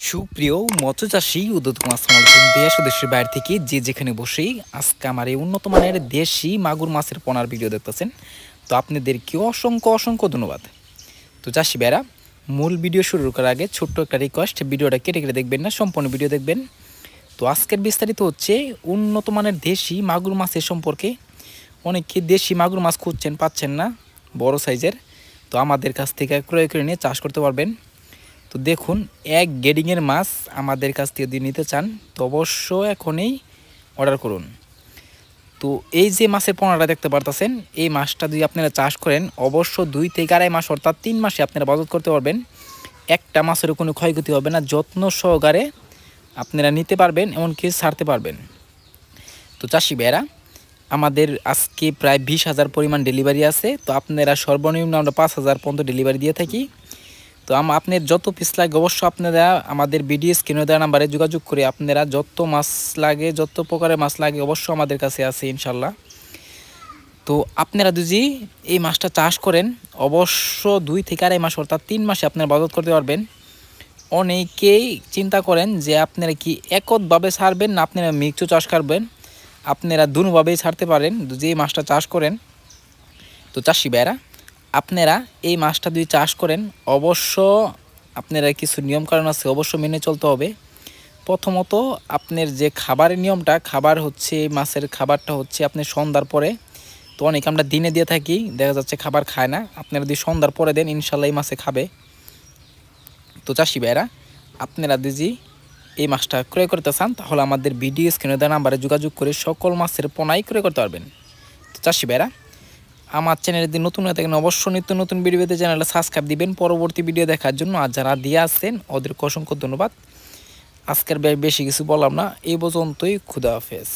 সুপ্রিয় মৎস্যচাষী উদ্যোক্তা আসসালামু আলাইকুম। দেশ ও দেশের বাইরে থেকে যে যেখানে বসেই আজকে আমার এই উন্নত মানের দেশি মাগুর মাছের পোনার ভিডিও দেখতেছেন, তো আপনাদেরকে অসংখ্য অসংখ্য ধন্যবাদ। তো চাষি ভাইরা, মূল ভিডিও শুরু করার আগে ছোট্ট একটা রিকোয়েস্ট, ভিডিওটা কেটে কেটে দেখবেন না, সম্পূর্ণ ভিডিও দেখবেন। তো আজকের বিস্তারিত হচ্ছে উন্নত মানের দেশি মাগুর মাছের সম্পর্কে। অনেকে দেশি মাগুর মাছ খুঁজছেন, পাচ্ছেন না বড় সাইজের, তো আমাদের কাছ থেকে ক্রয় করে নিয়ে চাষ করতে পারবেন। তো দেখুন, এক গ্রেডিংয়ের মাছ আমাদের কাছ থেকে যদি নিতে চান তো অবশ্য এখনই অর্ডার করুন। তো এই যে মাছের পোনাটা দেখতে পারতেছেন, এই মাছটা যদি আপনারা চাষ করেন অবশ্য 2 থেকে 2.5 মাস অর্থাৎ 3 মাসে আপনারা বাজার করতে পারবেন। একটা মাছেরও কোনো ক্ষয়ক্ষতি হবে না, যত্ন সহকারে আপনারা নিতে পারবেন, এমনকি ছাড়তে পারবেন। তো চাষি ভাইয়েরা, আমাদের আজকে প্রায় 20,000 পরিমাণ ডেলিভারি আছে। তো আপনারা সর্বনিম্ন আমরা 5,000 পর্যন্ত ডেলিভারি দিয়ে থাকি। তো আপনার যত পিস লাগে অবশ্য আপনারা আমাদের ভিডিও স্ক্রিনে দেওয়া নাম্বারে যোগাযোগ করে আপনারা যত মাছ লাগে, যত প্রকারের মাছ লাগে অবশ্য আমাদের কাছে আছে ইনশাল্লাহ। তো আপনারা যদি এই মাছটা চাষ করেন অবশ্য 2 থেকে 2.5 মাস অর্থাৎ 3 মাসে আপনারা বাজার করতে পারবেন। অনেকেই চিন্তা করেন যে আপনারা কি এককভাবে ছাড়বেন না আপনারা মিক্সও চাষ করবেন। আপনারা দুভাবেই ছাড়তে পারেন যদি এই মাছটা চাষ করেন। তো চাষি ভাইরা, আপনারা এই মাছটা যদি চাষ করেন অবশ্য আপনারা কিছু নিয়মকানুন আছে, অবশ্য মেনে চলতে হবে। প্রথমত আপনার যে খাবারের নিয়মটা, খাবার হচ্ছে মাছের খাবারটা হচ্ছে আপনি সন্ধ্যার পরে, তো অনেকে আমরা দিনে দিয়ে থাকি, দেখা যাচ্ছে খাবার খায় না, আপনারা যদি সন্ধ্যার পরে দেন ইনশাল্লাহ এই মাছে খাবে। তো চাষি ভাইরা, আপনারা যদি এই মাছটা ক্রয় করতে চান তাহলে আমাদের ভিডিও স্ক্রিনে দেওয়া নাম্বারে যোগাযোগ করে সকল মাছের পোনাই ক্রয় করতে পারবেন। তো চাষি ভাইরা, আমার চ্যানেলে যদি নতুন হয়ে থাকেন অবশ্যই নিত্য নতুন ভিডিও পেতে চ্যানেলটা সাবস্ক্রাইব দিবেন পরবর্তী ভিডিও দেখার জন্য। আর যারা দিয়ে আসছেন ওদেরকে অসংখ্য ধন্যবাদ। আজকের বেশি কিছু বললাম না, এই পর্যন্তই। খুদা হাফেজ।